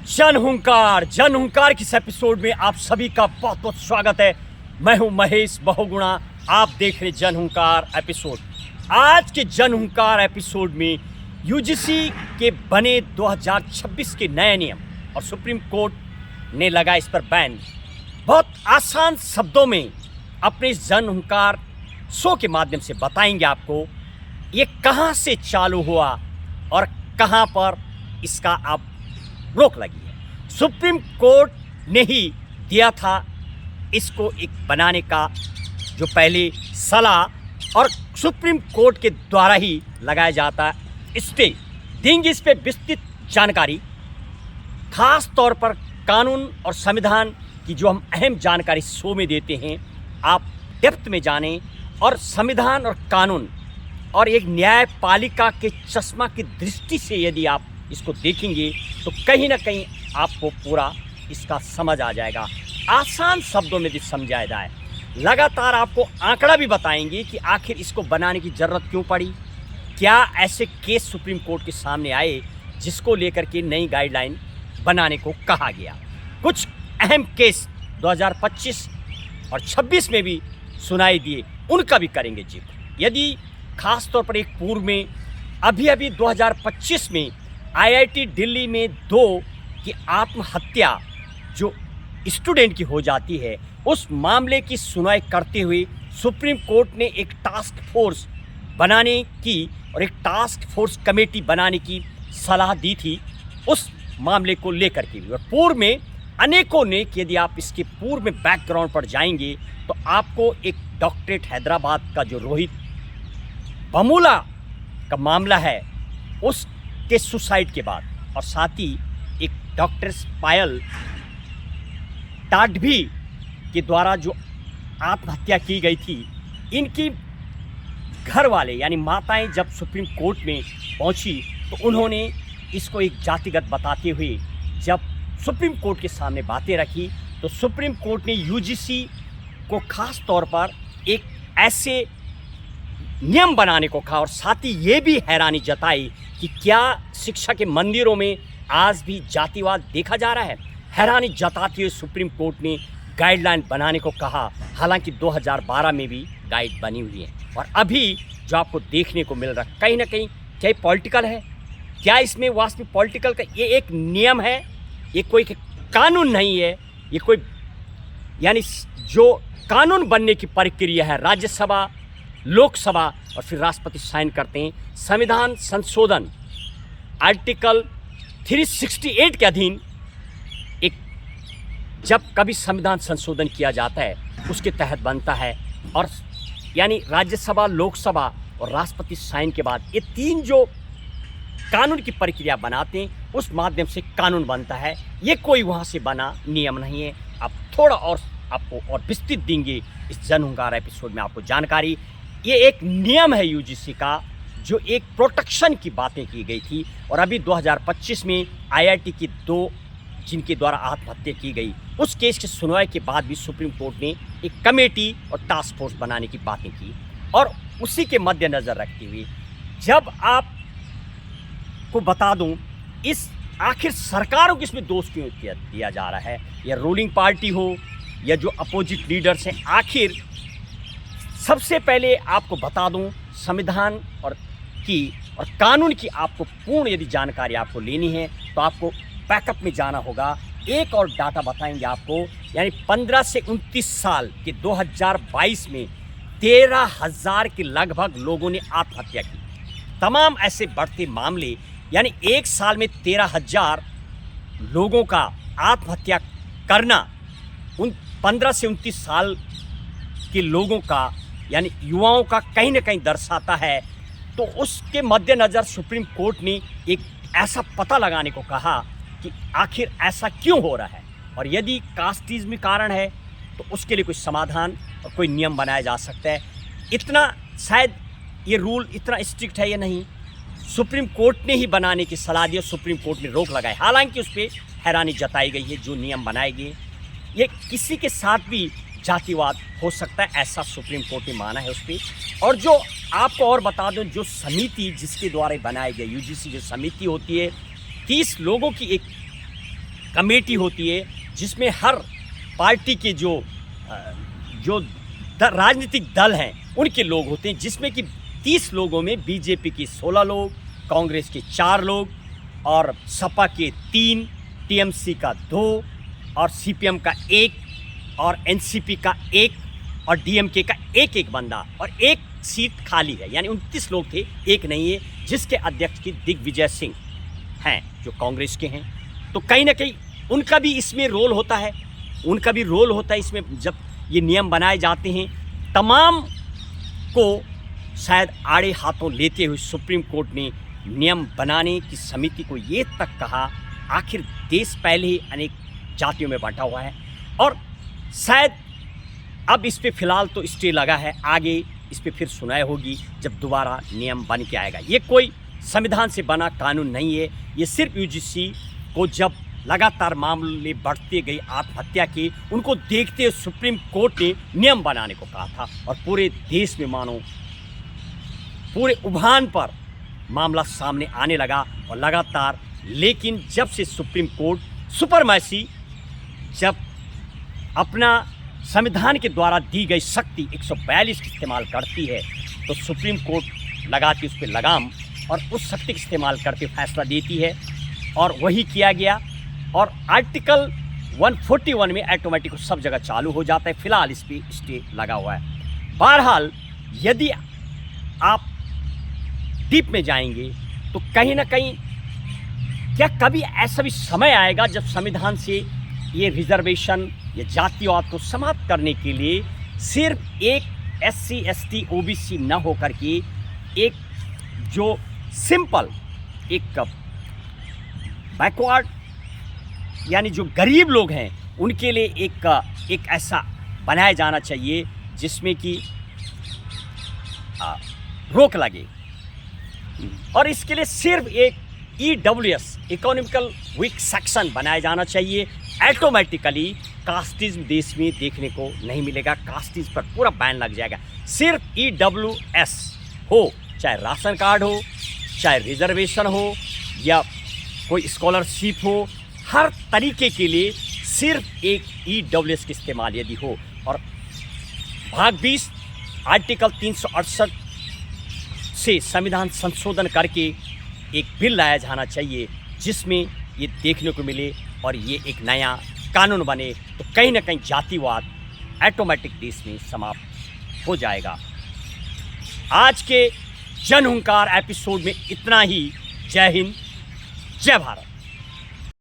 जन हुंकार की इस एपिसोड में आप सभी का बहुत बहुत स्वागत है। मैं हूं महेश बहुगुणा, आप देख रहे जन हुंकार एपिसोड। आज के जन हुंकार एपिसोड में यूजीसी के बने 2026 के नए नियम और सुप्रीम कोर्ट ने लगा इस पर बैन। बहुत आसान शब्दों में अपने इस जन हुंकार शो के माध्यम से बताएंगे आपको ये कहां से चालू हुआ और कहां पर इसका आप रोक लगी है। सुप्रीम कोर्ट ने ही दिया था इसको एक बनाने का जो पहले सलाह, और सुप्रीम कोर्ट के द्वारा ही लगाया जाता स्टे। देंगे इस पे विस्तृत जानकारी, खास तौर पर कानून और संविधान की जो हम अहम जानकारी शो में देते हैं, आप डेप्थ में जानें और संविधान और कानून और एक न्यायपालिका के चश्मा की दृष्टि से यदि आप इसको देखेंगे तो कहीं ना कहीं आपको पूरा इसका समझ आ जाएगा। आसान शब्दों में भी समझाया जाए। लगातार आपको आंकड़ा भी बताएंगे कि आखिर इसको बनाने की ज़रूरत क्यों पड़ी, क्या ऐसे केस सुप्रीम कोर्ट के सामने आए जिसको लेकर के नई गाइडलाइन बनाने को कहा गया। कुछ अहम केस 2025 और 26 में भी सुनाई दिए, उनका भी करेंगे जिक्र। यदि खास तौर पर एक पूर्व में अभी 2025 में आईआईटी दिल्ली में 2 की आत्महत्या जो स्टूडेंट की हो जाती है, उस मामले की सुनवाई करते हुए सुप्रीम कोर्ट ने एक टास्क फोर्स बनाने की और एक टास्क फोर्स कमेटी बनाने की सलाह दी थी उस मामले को लेकर के भी। और पूर्व में अनेकों ने, यदि आप इसके पूर्व में बैकग्राउंड पर जाएंगे तो आपको एक डॉक्टरेट हैदराबाद का जो रोहित बमुला का मामला है उसके सुसाइड के बाद, और साथ ही एक डॉक्टर पायल टाडवी के द्वारा जो आत्महत्या की गई थी, इनकी घर वाले यानी माताएं जब सुप्रीम कोर्ट में पहुंची तो उन्होंने इसको एक जातिगत बताते हुए जब सुप्रीम कोर्ट के सामने बातें रखी तो सुप्रीम कोर्ट ने यूजीसी को खास तौर पर एक ऐसे नियम बनाने को कहा, और साथ ही ये भी हैरानी जताई कि क्या शिक्षा के मंदिरों में आज भी जातिवाद देखा जा रहा है। हैरानी जताते हुए सुप्रीम कोर्ट ने गाइडलाइन बनाने को कहा, हालांकि 2012 में भी गाइड बनी हुई है। और अभी जो आपको देखने को मिल रहा है कहीं ना कहीं क्या पॉलिटिकल है, क्या इसमें वास्तविक पॉलिटिकल का ये एक नियम है, ये कोई कानून नहीं है, ये कोई यानी जो कानून बनने की प्रक्रिया है, राज्यसभा लोकसभा और फिर राष्ट्रपति साइन करते हैं। संविधान संशोधन आर्टिकल 368 के अधीन एक जब कभी संविधान संशोधन किया जाता है उसके तहत बनता है, और यानी राज्यसभा लोकसभा और राष्ट्रपति साइन के बाद ये 3 जो कानून की प्रक्रिया बनाते हैं उस माध्यम से कानून बनता है। ये कोई वहाँ से बना नियम नहीं है। अब थोड़ा और आपको और विस्तृत देंगे इस जन हुंकार एपिसोड में आपको जानकारी। ये एक नियम है यूजीसी का जो एक प्रोटेक्शन की बातें की गई थी, और अभी 2025 में आईआईटी की 2 जिनके द्वारा आत्महत्या की गई उस केस की सुनवाई के बाद भी सुप्रीम कोर्ट ने एक कमेटी और टास्क फोर्स बनाने की बातें की। और उसी के मद्देनज़र रखते हुए जब आप को बता दूं, इस आखिर सरकारों को इसमें दोष क्यों दिया जा रहा है, या रूलिंग पार्टी हो या जो अपोजिट लीडर्स हैं। आखिर सबसे पहले आपको बता दूं, संविधान और कानून की आपको पूर्ण यदि जानकारी आपको लेनी है तो आपको बैकअप में जाना होगा। एक और डाटा बताएंगे आपको, यानी 15 से 29 साल के 2022 में 13,000 के लगभग लोगों ने आत्महत्या की। तमाम ऐसे बढ़ते मामले, यानी एक साल में 13,000 लोगों का आत्महत्या करना उन 15 से 29 साल के लोगों का यानी युवाओं का कहीं ना कहीं दर्शाता है। तो उसके मद्देनज़र सुप्रीम कोर्ट ने एक ऐसा पता लगाने को कहा कि आखिर ऐसा क्यों हो रहा है, और यदि कास्टिज़्म में कारण है तो उसके लिए कोई समाधान और कोई नियम बनाया जा सकता है। इतना शायद ये रूल इतना स्ट्रिक्ट है या नहीं, सुप्रीम कोर्ट ने ही बनाने की सलाह दी और सुप्रीम कोर्ट ने रोक लगाई। हालांकि उस पर हैरानी जताई गई है जो नियम बनाए गए ये किसी के साथ भी जातिवाद हो सकता है, ऐसा सुप्रीम कोर्ट ने माना है उस पर। और जो आपको और बता दूं, जो समिति जिसके द्वारा बनाई गई यूजीसी जो समिति होती है, 30 लोगों की एक कमेटी होती है जिसमें हर पार्टी के जो राजनीतिक दल हैं उनके लोग होते हैं, जिसमें कि 30 लोगों में बीजेपी के 16 लोग, कांग्रेस के 4 लोग और सपा के 3, टीएमसी का 2 और सीपीएम का 1 और एनसीपी का 1 और डीएमके का एक बंदा और 1 सीट खाली है, यानी 29 लोग थे, 1 नहीं है, जिसके अध्यक्ष की दिग्विजय सिंह हैं जो कांग्रेस के हैं। तो कहीं ना कहीं उनका भी इसमें रोल होता है, इसमें जब ये नियम बनाए जाते हैं। तमाम को शायद आड़े हाथों लेते हुए सुप्रीम कोर्ट ने नियम बनाने की समिति को ये तक कहा, आखिर देश पहले ही अनेक जातियों में बांटा हुआ है और शायद अब इस पे फिलहाल तो स्टे लगा है, आगे इस पे फिर सुनवाई होगी जब दोबारा नियम बन के आएगा। ये कोई संविधान से बना कानून नहीं है, ये सिर्फ यूजीसी को जब लगातार मामले बढ़ते गए आत्महत्या के, उनको देखते हुए सुप्रीम कोर्ट ने नियम बनाने को कहा था और पूरे देश में मानो पूरे उभान पर मामला सामने आने लगा और लगातार। लेकिन जब से सुप्रीम कोर्ट सुपरमैसी जब अपना संविधान के द्वारा दी गई शक्ति 142 का इस्तेमाल करती है तो सुप्रीम कोर्ट लगाती उस पर लगाम और उस शक्ति का इस्तेमाल करके फैसला देती है और वही किया गया और आर्टिकल 141 में ऑटोमेटिक सब जगह चालू हो जाता है। फिलहाल इस पर स्टे लगा हुआ है। बहरहाल यदि आप डीप में जाएंगे तो कहीं ना कहीं क्या कभी ऐसा भी समय आएगा जब संविधान से ये रिजर्वेशन या जातिवाद को समाप्त करने के लिए सिर्फ एक SC ST OBC न होकर के एक जो सिंपल एक बैकवर्ड यानी जो गरीब लोग हैं उनके लिए एक ऐसा बनाया जाना चाहिए जिसमें कि रोक लगे और इसके लिए सिर्फ एक EWS इकोनॉमिकल वीक सेक्शन बनाया जाना चाहिए। ऑटोमेटिकली कास्टिज्म देश में देखने को नहीं मिलेगा, कास्टिज्म पर पूरा बैन लग जाएगा। सिर्फ EWS हो, चाहे राशन कार्ड हो, चाहे रिजर्वेशन हो या कोई स्कॉलरशिप हो, हर तरीके के लिए सिर्फ एक EWS का इस्तेमाल यदि हो और भाग 20 आर्टिकल 368 से संविधान संशोधन करके एक बिल लाया जाना चाहिए जिसमें ये देखने को मिले और ये एक नया कानून बने तो कहीं ना कहीं जातिवाद ऑटोमेटिक देश में समाप्त हो जाएगा। आज के जनहुंकार एपिसोड में इतना ही। जय हिंद, जय भारत।